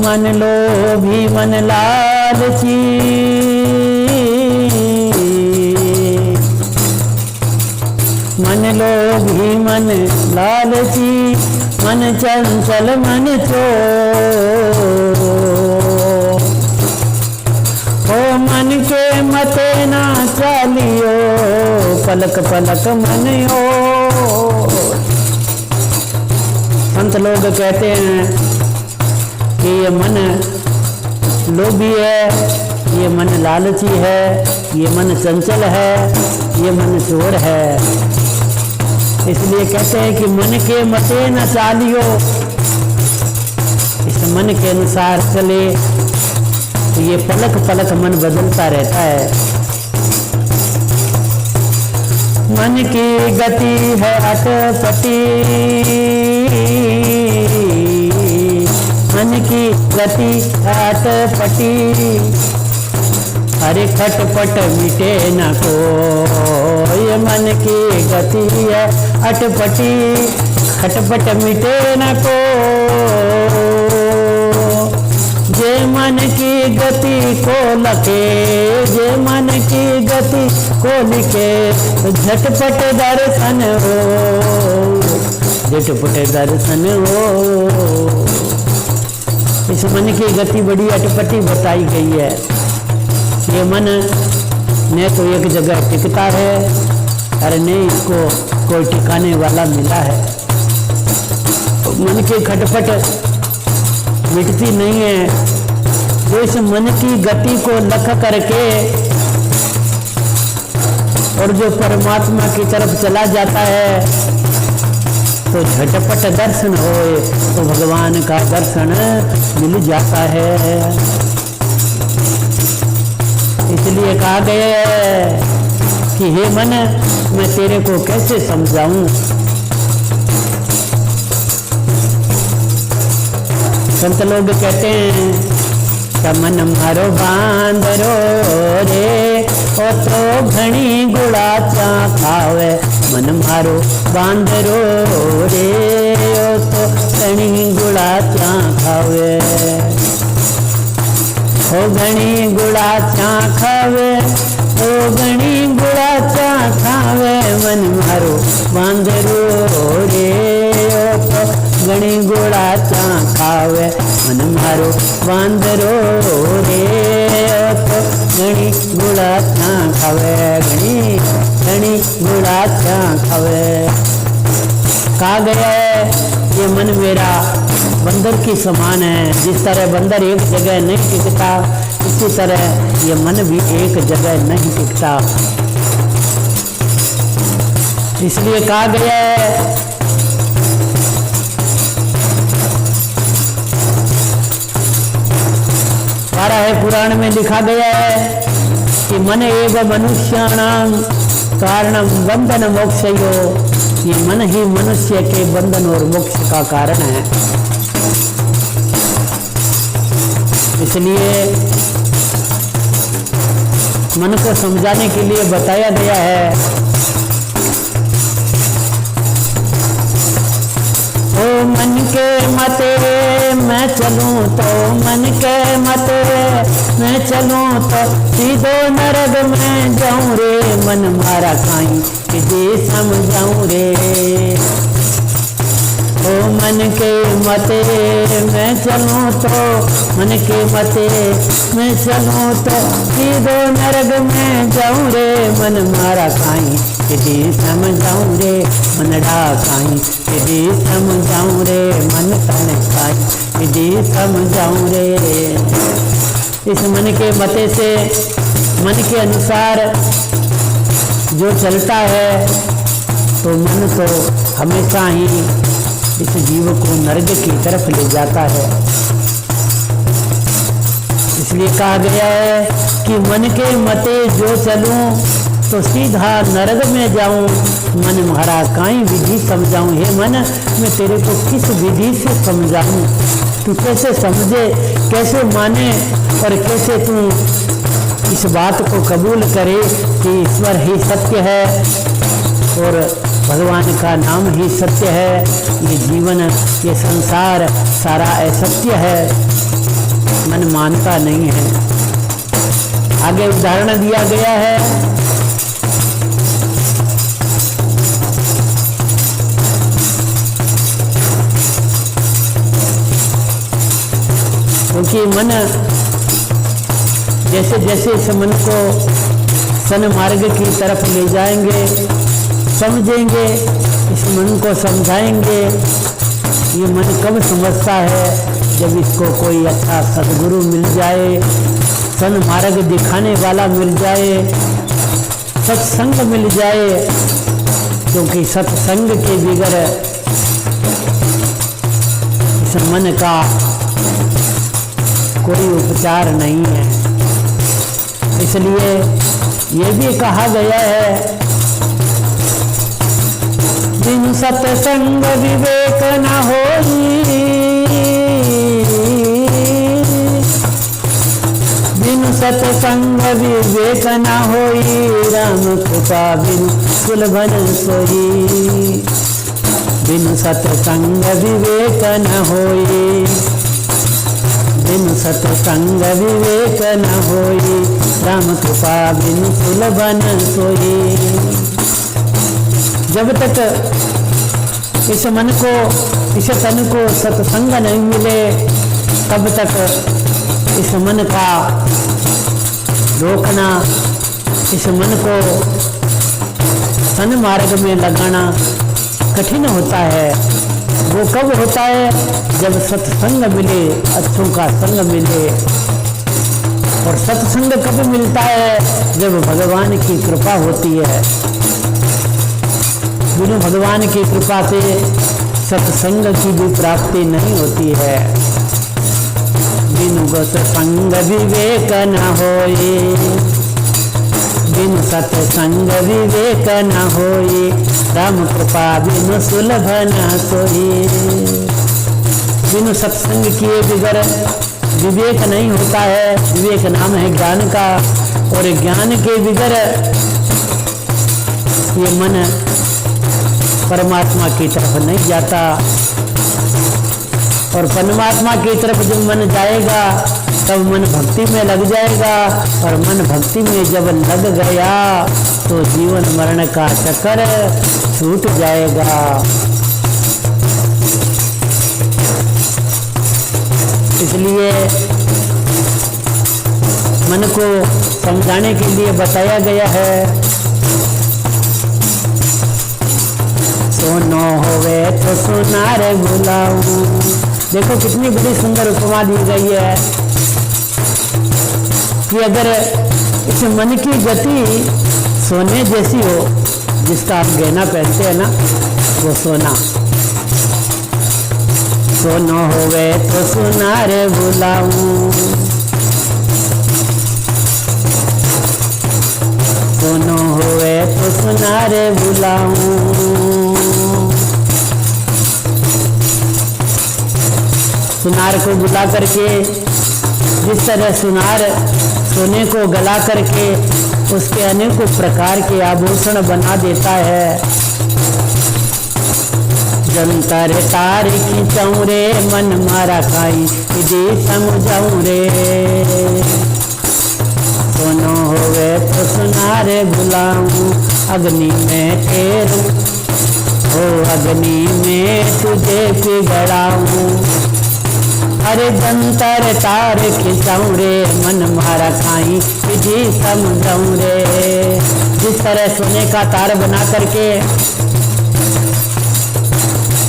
मन लोभी मन लालची, मन लोभी मन लालची, मन चंचल मन चोर। ओ मन के मते ना चालियो, पलक पलक मन ओ। संत लोग कहते हैं कि ये मन लोभी है, ये मन लालची है, ये मन चंचल है, ये मन चोर है। इसलिए कहते हैं कि मन के मते न चालियो, इस मन के अनुसार चले तो ये पलक पलक मन बदलता रहता है। मन की गति है अटपटी, मन की गति अटपटी, अरे खटपट मिटे न को। ये मन की गति है अटपटी, खटपट मिटे न को। जे मन की गति को लखे, जे मन की गति को लिखे, झटपट दर्शन हो, झटपट दर्शन हो। इस मन की गति बड़ी अटपटी बताई गई है। ये मन न तो एक जगह टिकता है और न इसको कोई टिकाने वाला मिला है। तो मन की खटपट मिटती नहीं है। जो इस मन की गति को लख करके और जो परमात्मा की तरफ चला जाता है तो झटपट दर्शन होए, तो भगवान का दर्शन मिल जाता है। इसलिए कहा गया है कि हे मन, मैं तेरे को कैसे समझाऊं। संत लोग कहते हैं मन मारो बांदरो रे, ओ तो घणी गुड़ाचा खावे। मन मारो बांदरो रे, ओ तो घणी गुड़ाचा खावे। ओ घणी गुड़ाचा खावे, ओ घणी गुड़ाचा खावे। मन मारो बांदरो रे, ओ तो घणी गुड़ाचा खावे। मन मारो बांदरो रे, ओ तो घणी गुड़ाचा खावे, घणी घणी गुड़ाचा खावे। कहा गया है ये मन मेरा बंदर की समान है। जिस तरह बंदर एक जगह नहीं टिकता, इसी तरह ये मन भी एक जगह नहीं टिकता। इसलिए कहा गया है पुराण में लिखा गया है कि मन एव मनुष्याणां कारणं बंधन मोक्षयो। ये मन ही मनुष्य के बंधन और मोक्ष का कारण है। इसलिए मन को समझाने के लिए बताया गया है। ओ मन के मते मैं चलूं तो, मन के मते मैं चलूं तो, सीधो नरक में जाऊं रे। मन मारा खाई कि समझाऊं रे। ओ मन के मते मैं चलूं तो, मन के मते मैं चलूं तो, सीधो नरक में जाऊं रे। मन मारा खाई कि समझाऊं रे। मन ढाकाई कि समझाऊं रे। मन तन खाई कि समझाऊं रे। इस मन के मते से, मन के अनुसार जो चलता है तो मन तो हमेशा ही इस जीव को नरक की तरफ ले जाता है। इसलिए कहा गया है कि मन के मते जो चलूं तो सीधा नरक में जाऊं। मन मारा काई विधि समझाऊं। हे मन, मैं तेरे को किस विधि से समझाऊं। तू कैसे समझे, कैसे माने और कैसे तू इस बात को कबूल करे कि ईश्वर ही सत्य है और भगवान का नाम ही सत्य है। ये जीवन, ये संसार सारा असत्य है। मन मानता नहीं है। आगे उदाहरण दिया गया है, क्योंकि मन जैसे जैसे इस मन को सन्मार्ग की तरफ ले जाएंगे, समझेंगे, इस मन को समझाएंगे। ये मन कब समझता है? जब इसको कोई अच्छा सद्गुरु मिल जाए, सन्मार्ग दिखाने वाला मिल जाए, सत्संग मिल जाए। क्योंकि सत्संग के बगैर इस मन का कोई उपचार नहीं है। इसलिए ये भी कहा गया है, बिन सत्संग विवेक न होई, बिन सत्संग विवेक न होई, राम कृपा बिन सुलभन सोई। बिन सत्संग विवेक न होई, बिन सत्संग विवेक न होई, राम कृपा बिन सुलभन सोई। जब तक इस मन को, इस तन को सत्संग नहीं मिले, तब तक इस मन का रोकना, इस मन को सन्मार्ग में लगाना कठिन होता है। वो कब होता है? जब सत्संग मिले, अच्छों का संग मिले। और सत्संग कब मिलता है? जब भगवान की कृपा होती है। बिना भगवान की कृपा से सत्संग की भी प्राप्ति नहीं होती है। बिनु सत्संग विवेक न होए, बिनु सत्संग विवेक न होए, राम कृपा बिनु सुलभ न सोई। बिनु सत्संग किए बगैर विवेक नहीं होता है। विवेक नाम है ज्ञान का, और ज्ञान के बगैर ये मन परमात्मा की तरफ नहीं जाता। और परमात्मा की तरफ जब मन जाएगा, तब मन भक्ति में लग जाएगा। और मन भक्ति में जब लग गया, तो जीवन मरण का चक्कर छूट जाएगा। इसलिए मन को समझाने के लिए बताया गया है, सोनो होवे तो सुनार बुलाऊं। देखो कितनी बड़ी सुंदर उपमा दी गई है कि अगर इस मन की गति सोने जैसी हो, जिसका आप गहना पहनते हैं ना, वो सोना, सोनो होवे तो सुनार बुलाऊं, सोनो होवे तो सुनार बुलाऊं। सुनार को बुला करके, जिस तरह सुनार सोने को गला करके उसके अनेकों प्रकार के आभूषण बना देता है। जंतर तार खींचूं रे, मन मारा खाई दे समझाऊं रे। सोनो होवे तो सुनार बुलाऊं, अग्नि में ठेरूं, ओ अग्नि में तुझे पिघलाऊं। अरे जंतर तार खींचूं रे, मन मारा खाई जी समझाऊं रे। जिस तरह सोने का तार बना करके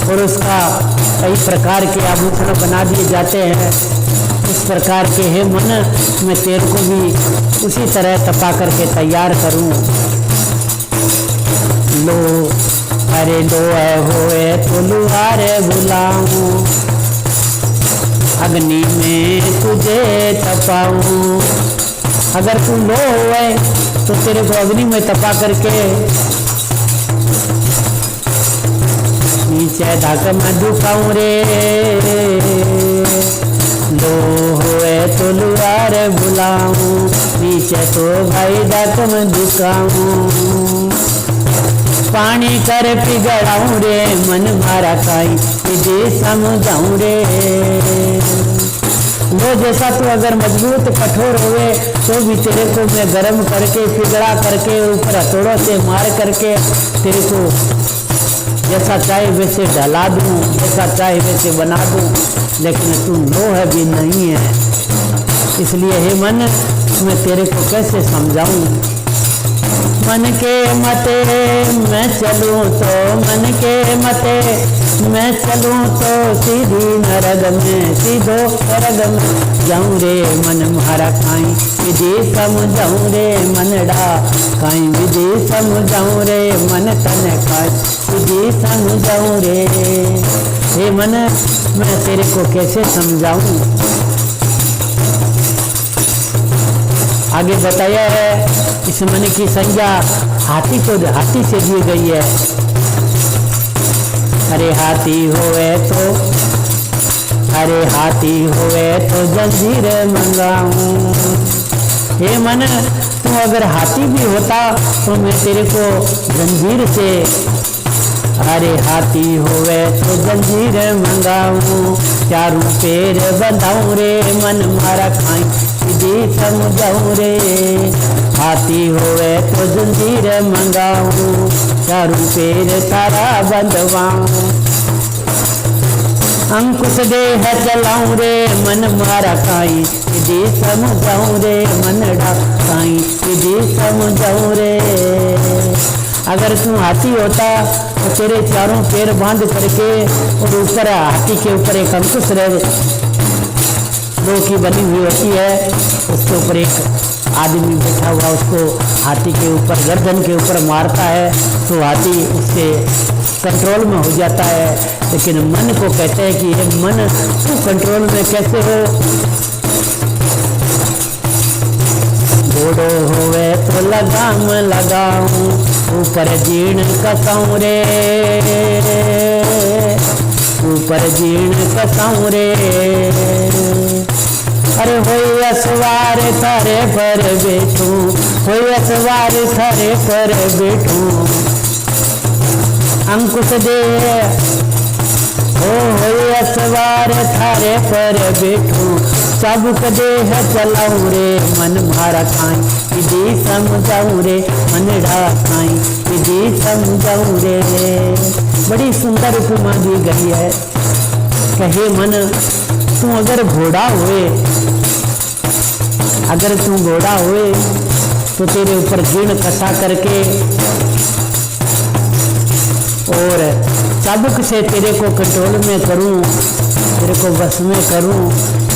और उसका कई प्रकार के आभूषण बना दिए जाते हैं, इस प्रकार के है मन, मैं तेरे को भी उसी तरह तपा करके तैयार करूं। लो अरे लो होए तो लुहारे बुलाऊं, अग्नि में तुझे तपाऊं। अगर तू लो होए तो तेरे को अग्नि में तपा करके नीचे धाक में दुखाऊं रे। लो होए तो लुहार बुलाऊं, नीचे तो भाई धाक में दुखाऊं। पानी कर पिघलाऊं रे, मन मारा खाई तुझे समझाऊं रे। लो लोहो जैसा तू अगर मजबूत कठोर हुए तो भी तेरे को मैं गर्म करके पिघला करके ऊपर हथौड़ों से मार करके तेरे को जैसा चाहे वैसे ढला दूं, जैसा चाहे वैसे बना दूं, लेकिन तू लोह भी नहीं है। इसलिए हे मन, मैं तेरे को कैसे समझाऊं। मन के मते मैं चलूं तो, मन के मते मैं चलूं तो सीधी नरक में, सीधो नरक में जाऊं रे मन मारा काई विधि समझाऊं रे मनड़ा, काई विधि समझाऊं रे मन तन काई विधि समझाऊं रे। हे मन, मैं तेरे को कैसे समझाऊं। आगे बताया है इस मन की संज्ञा हाथी से दी गई है। अरे हाथी होवे तो, अरे हाथी होवे तो जंजीर मंगाऊं। हे मन, तू अगर हाथी भी होता तो मैं तेरे को जंजीर से, अरे हाथी होवे तो जंजीर मंगाऊं, चारों पैर बंधाऊं रे मन मारा खाई विधि समझाऊं रे। हाथी होवे तो जंजीर मंगाऊं, चारों पैर तारा बंधवाऊं, अंकुश देह चलाऊं रे मन मारा खाई विधि समझाऊं रे मन ढाई विधि समझाऊं रे। अगर तू हाथी होता तो तेरे चारों पैर बांध करके और ऊपर हाथी के ऊपर एक अंकुश लोहे की बनी हुई होती है, उसके ऊपर एक आदमी बैठा हुआ उसको हाथी के ऊपर गर्दन के ऊपर मारता है तो हाथी उससे कंट्रोल में हो जाता है। लेकिन मन को कहते हैं कि ये मन तू कंट्रोल में कैसे हो। घोड़ो होवे तो लगाम लगाऊं, ऊपर जीर्ण कसाऊं रे, ऊपर जीर्ण कसाऊं रे। अरे होई असवार थारे पर बैठूं, होई असवार थारे पर बैठूं, अंकुश दे होई असवार थारे पर बैठूं, सबक देह चलाऊं रे मन मारा खाई विधि समझाऊं रे मन ढाई विधि समझाऊं रे। बड़ी सुंदर उपमा दी गई है। कहे मन, तू अगर घोड़ा हुए, अगर तू घोड़ा हुए तो तेरे ऊपर जीर्ण कसा करके और चाबुक से तेरे को कंट्रोल में करूं, तेरे को बस में करूं,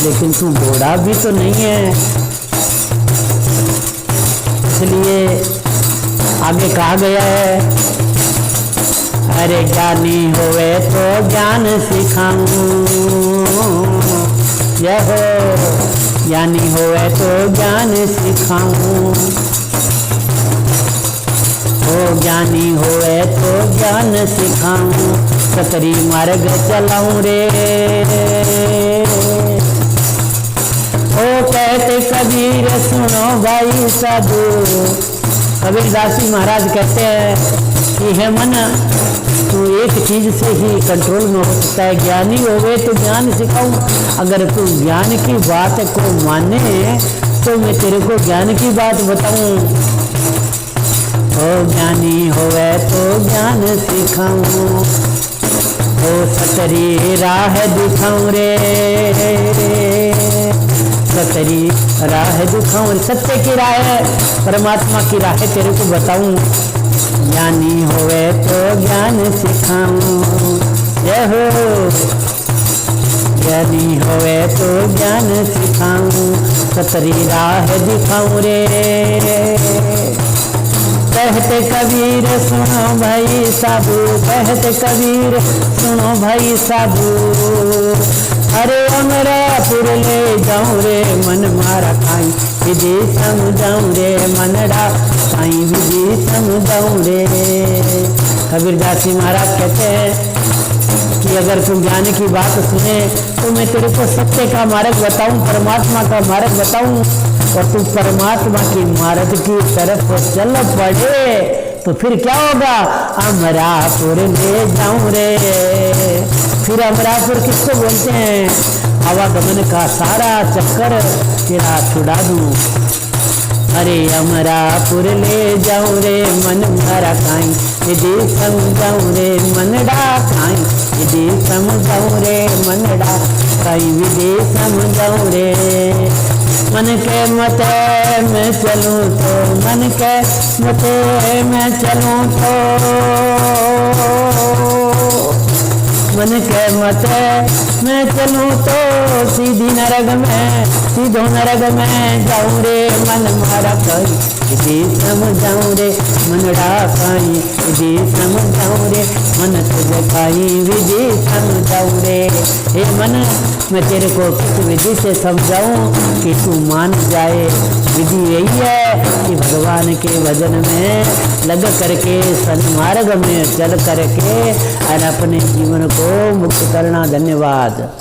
लेकिन तू घोड़ा भी तो नहीं है। इसलिए आगे कहा गया है, अरे ज्ञानी होवे तो ज्ञान सिखाऊं, यह ज्ञानी होवे तो ज्ञान सिखाऊं, ओ ज्ञानी होवे तो ज्ञान सिखाऊं, सकरी मार्ग चलाऊं रे। ओ कहते कबीर सुनो भाई साधु, कबीरदास जी महाराज कहते हैं कि है मन, तू एक चीज से ही कंट्रोल में हो सकता है। ज्ञानी होवे तो ज्ञान सिखाऊं, अगर तू ज्ञान की बात को माने तो मैं तेरे को ज्ञान की बात बताऊं। ओ ज्ञानी होवे तो ज्ञान सिखाऊं, ओ सतरी राह दिखाऊं रे, सतरी राह दिखाऊं, सत्य की राह, परमात्मा की राह तेरे को बताऊं। ज्ञानी होवे तो ज्ञान सिखाऊं, जय हो। ज्ञानी होवे तो ज्ञान सिखाऊं, सतरी राह दिखाऊं रे। कहते कबीर सुनो भाई साधु, कहते कबीर सुनो भाई साधु, अरे अमरापुर ले जाऊं रे मन मारा खाई विधि समझाऊं रे मनड़ा खाई विधि समझाऊं रे। कबीरदास जी महाराज कहते हैं कि अगर तू ज्ञान की बात सुने तो मैं तेरे को सत्य का मार्ग बताऊं, परमात्मा का मार्ग बताऊं, और तू परमात्मा की मार्ग की तरफ चल पड़े तो फिर क्या होगा, अमरापुर ले जाऊं रे। फिर अमरापुर किसको बोलते हैं, अब आवागमन का सारा चक्कर तेरा छुड़ा दूं। अरे अमरापुर ले जाऊं रे मन मारा काई, विधि समझाऊं रे मनडा काई, विधि समझाऊं रे मनडा काई, विधि समझाऊं रे। मन के मते मैं चलूं तो, मन के मते मैं चलूं तो, मन के मते मैं चलूं तो सीधी नरक में, सीधो नरक में जाऊं रे मन मारा काई, विधि समझाऊं रे मनडा काई, विधि समझाऊं रे मन तुझे काई, विधि समझाऊं रे। हे मन, मैं तेरे को किस विधि से समझाऊं कि तू मान जाए। विधि यही है कि भगवान के भजन में लग करके, सन्मार्ग में चल करके और अपने जीवन को मुक्त करना। धन्यवाद।